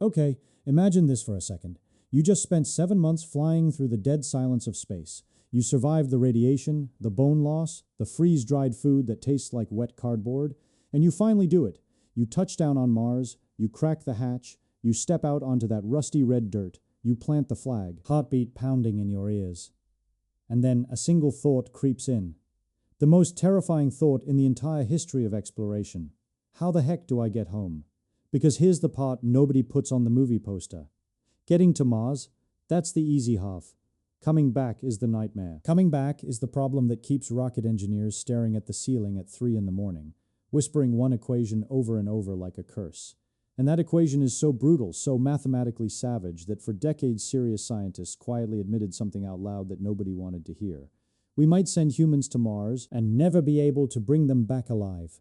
Okay, imagine this for a second. You just spent 7 months flying through the dead silence of space. You survived the radiation, the bone loss, the freeze-dried food that tastes like wet cardboard, and you finally do it. You touch down on Mars, you crack the hatch, you step out onto that rusty red dirt, you plant the flag, heartbeat pounding in your ears. And then a single thought creeps in. The most terrifying thought in the entire history of exploration. How the heck do I get home? Because here's the part nobody puts on the movie poster. Getting to Mars, that's the easy half. Coming back is the nightmare. Coming back is the problem that keeps rocket engineers staring at the ceiling at 3 in the morning, whispering one equation over and over like a curse. And that equation is so brutal, so mathematically savage, that for decades serious scientists quietly admitted something out loud that nobody wanted to hear. We might send humans to Mars and never be able to bring them back alive.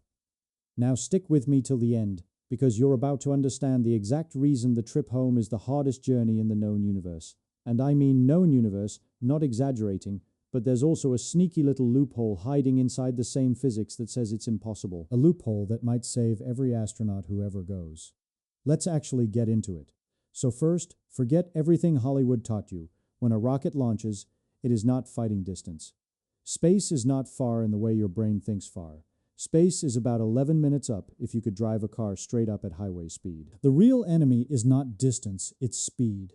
Now stick with me till the end, because you're about to understand the exact reason the trip home is the hardest journey in the known universe. And I mean known universe, not exaggerating, but there's also a sneaky little loophole hiding inside the same physics that says it's impossible. A loophole that might save every astronaut who ever goes. Let's actually get into it. So first, forget everything Hollywood taught you. When a rocket launches, it is not fighting distance. Space is not far in the way your brain thinks far. Space is about 11 minutes up if you could drive a car straight up at highway speed. The real enemy is not distance, it's speed.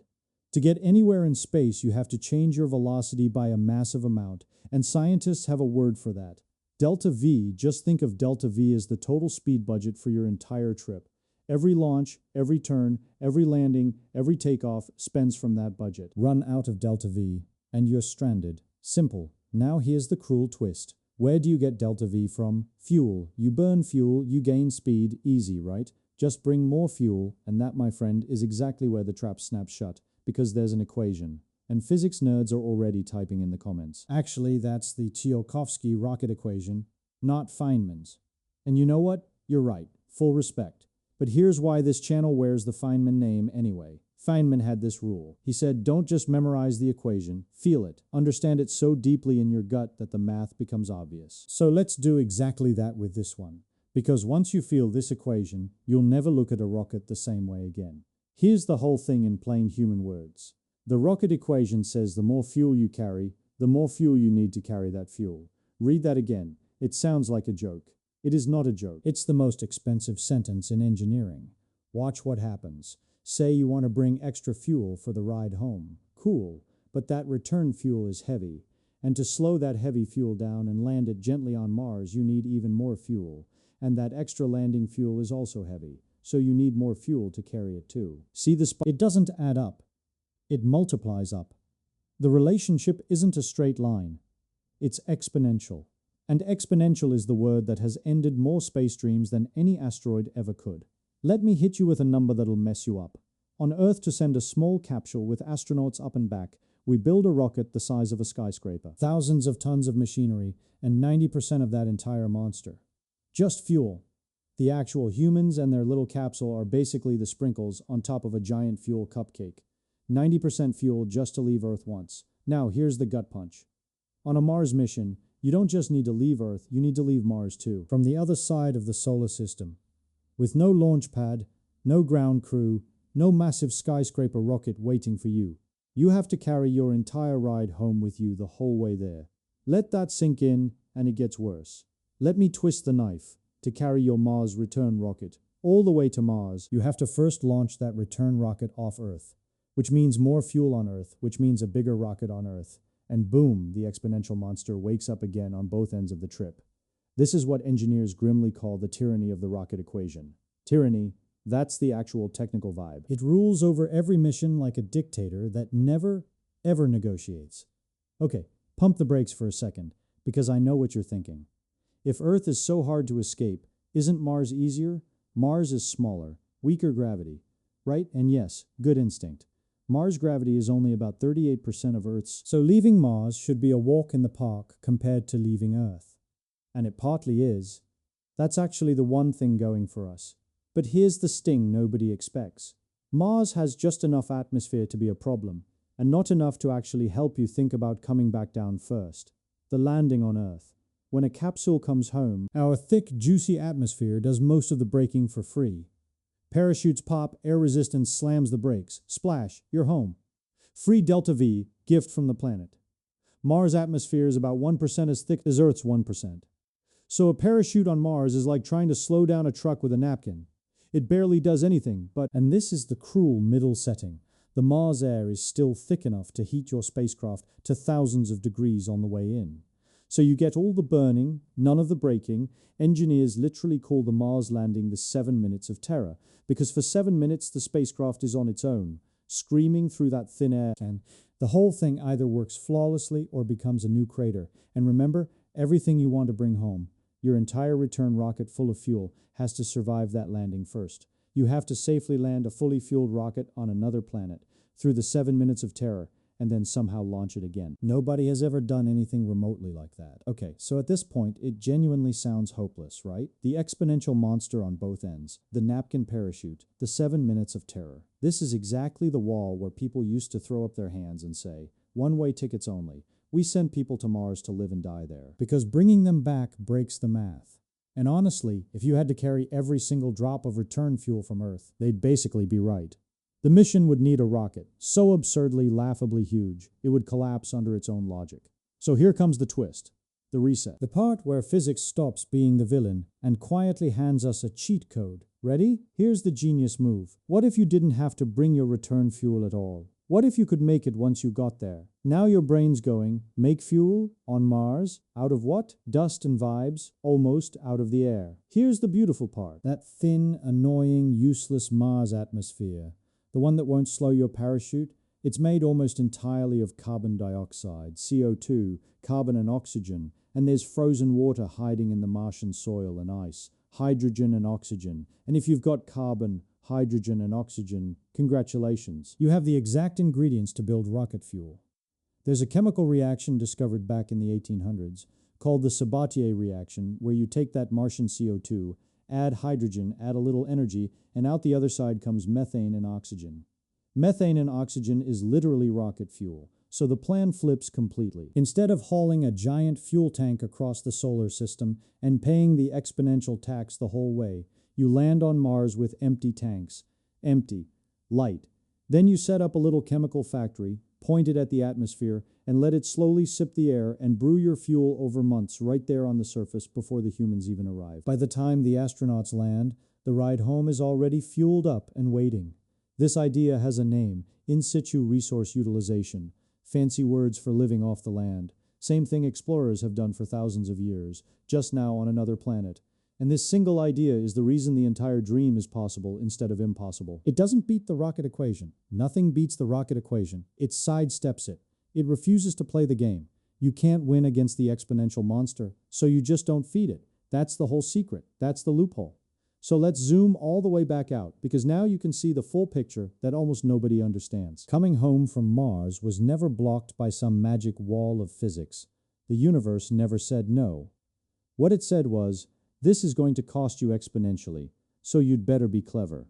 To get anywhere in space, you have to change your velocity by a massive amount, and scientists have a word for that. Delta V, just think of Delta V as the total speed budget for your entire trip. Every launch, every turn, every landing, every takeoff spends from that budget. Run out of Delta V, and you're stranded. Simple. Now here's the cruel twist. Where do you get Delta V from? Fuel. You burn fuel, you gain speed. Easy, right? Just bring more fuel, and that, my friend, is exactly where the trap snaps shut, because there's an equation. And physics nerds are already typing in the comments. Actually, that's the Tsiolkovsky rocket equation, not Feynman's. And you know what? You're right. Full respect. But here's why this channel wears the Feynman name anyway. Feynman had this rule. He said, don't just memorize the equation, feel it. Understand it so deeply in your gut that the math becomes obvious. So let's do exactly that with this one. Because once you feel this equation, you'll never look at a rocket the same way again. Here's the whole thing in plain human words. The rocket equation says the more fuel you carry, the more fuel you need to carry that fuel. Read that again. It sounds like a joke. It is not a joke. It's the most expensive sentence in engineering. Watch what happens. Say you want to bring extra fuel for the ride home. Cool, but that return fuel is heavy. And to slow that heavy fuel down and land it gently on Mars, you need even more fuel. And that extra landing fuel is also heavy, so you need more fuel to carry it too. See the It doesn't add up. It multiplies up. The relationship isn't a straight line. It's exponential. And exponential is the word that has ended more space dreams than any asteroid ever could. Let me hit you with a number that'll mess you up. On Earth, to send a small capsule with astronauts up and back, we build a rocket the size of a skyscraper. Thousands of tons of machinery, and 90% of that entire monster. Just fuel. The actual humans and their little capsule are basically the sprinkles on top of a giant fuel cupcake. 90% fuel just to leave Earth once. Now, here's the gut punch. On a Mars mission, you don't just need to leave Earth, you need to leave Mars too. From the other side of the solar system. With no launch pad, no ground crew, no massive skyscraper rocket waiting for you. You have to carry your entire ride home with you the whole way there. Let that sink in, and it gets worse. Let me twist the knife. To carry your Mars return rocket all the way to Mars, you have to first launch that return rocket off Earth, which means more fuel on Earth, which means a bigger rocket on Earth. And boom, the exponential monster wakes up again on both ends of the trip. This is what engineers grimly call the tyranny of the rocket equation. Tyranny, that's the actual technical vibe. It rules over every mission like a dictator that never, ever negotiates. Okay, pump the brakes for a second, because I know what you're thinking. If Earth is so hard to escape, isn't Mars easier? Mars is smaller, weaker gravity, right? And yes, good instinct. Mars gravity is only about 38% of Earth's, so leaving Mars should be a walk in the park compared to leaving Earth. And it partly is. That's actually the one thing going for us. But here's the sting nobody expects. Mars has just enough atmosphere to be a problem, and not enough to actually help you think about coming back down first. The landing on Earth. When a capsule comes home, our thick, juicy atmosphere does most of the braking for free. Parachutes pop, air resistance slams the brakes. Splash, you're home. Free Delta V, gift from the planet. Mars' atmosphere is about 1% as thick as Earth's 1%. So a parachute on Mars is like trying to slow down a truck with a napkin. It barely does anything, and this is the cruel middle setting. The Mars air is still thick enough to heat your spacecraft to thousands of degrees on the way in. So you get all the burning, none of the braking. Engineers literally call the Mars landing the 7 minutes of terror, because for 7 minutes the spacecraft is on its own, screaming through that thin air, and the whole thing either works flawlessly or becomes a new crater. And remember, everything you want to bring home, your entire return rocket full of fuel, has to survive that landing first. You have to safely land a fully fueled rocket on another planet through the 7 minutes of terror, and then somehow launch it again. Nobody has ever done anything remotely like that. Okay, so at this point, it genuinely sounds hopeless, right? The exponential monster on both ends, the napkin parachute, the 7 minutes of terror. This is exactly the wall where people used to throw up their hands and say, one-way tickets only. We send people to Mars to live and die there. Because bringing them back breaks the math. And honestly, if you had to carry every single drop of return fuel from Earth, they'd basically be right. The mission would need a rocket, so absurdly, laughably huge, it would collapse under its own logic. So here comes the twist, the reset. The part where physics stops being the villain and quietly hands us a cheat code. Ready? Here's the genius move. What if you didn't have to bring your return fuel at all? What if you could make it once you got there? Now your brain's going, make fuel on Mars, out of what? Dust and vibes, almost out of the air. Here's the beautiful part. That thin, annoying, useless Mars atmosphere. The one that won't slow your parachute, it's made almost entirely of carbon dioxide, CO2, carbon and oxygen, and there's frozen water hiding in the Martian soil and ice, hydrogen and oxygen. And if you've got carbon, hydrogen and oxygen, congratulations. You have the exact ingredients to build rocket fuel. There's a chemical reaction discovered back in the 1800s called the Sabatier reaction, where you take that Martian CO2, add hydrogen, add a little energy, and out the other side comes methane and oxygen. Methane and oxygen is literally rocket fuel, so the plan flips completely. Instead of hauling a giant fuel tank across the solar system and paying the exponential tax the whole way, you land on Mars with empty tanks. Empty. Light. Then you set up a little chemical factory, point it at the atmosphere, and let it slowly sip the air and brew your fuel over months right there on the surface before the humans even arrive. By the time the astronauts land, the ride home is already fueled up and waiting. This idea has a name, in situ resource utilization. Fancy words for living off the land. Same thing explorers have done for thousands of years, just now on another planet. And this single idea is the reason the entire dream is possible instead of impossible. It doesn't beat the rocket equation. Nothing beats the rocket equation. It sidesteps it. It refuses to play the game. You can't win against the exponential monster, so you just don't feed it. That's the whole secret. That's the loophole. So let's zoom all the way back out, because now you can see the full picture that almost nobody understands. Coming home from Mars was never blocked by some magic wall of physics. The universe never said no. What it said was, this is going to cost you exponentially, so you'd better be clever.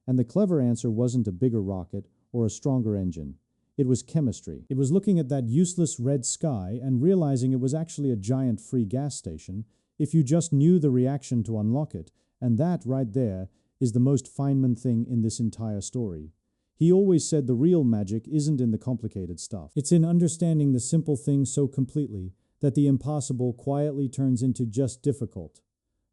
And the clever answer wasn't a bigger rocket or a stronger engine. It was chemistry. It was looking at that useless red sky and realizing it was actually a giant free gas station if you just knew the reaction to unlock it. And that right there is the most Feynman thing in this entire story. He always said the real magic isn't in the complicated stuff. It's in understanding the simple things so completely that the impossible quietly turns into just difficult.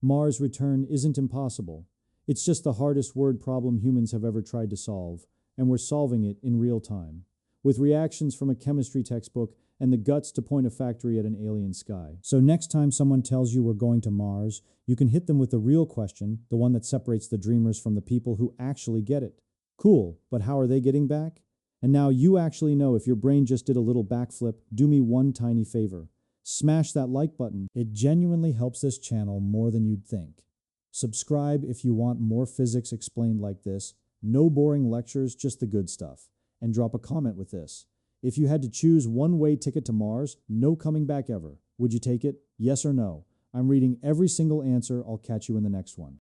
Mars return isn't impossible. It's just the hardest word problem humans have ever tried to solve, and we're solving it in real time, with reactions from a chemistry textbook and the guts to point a factory at an alien sky. So next time someone tells you we're going to Mars, you can hit them with the real question, the one that separates the dreamers from the people who actually get it. Cool, but how are they getting back? And now you actually know if your brain just did a little backflip, do me one tiny favor. Smash that like button. It genuinely helps this channel more than you'd think. Subscribe if you want more physics explained like this. No boring lectures, just the good stuff. And drop a comment with this. If you had to choose one-way ticket to Mars, no coming back ever, would you take it? Yes or no? I'm reading every single answer. I'll catch you in the next one.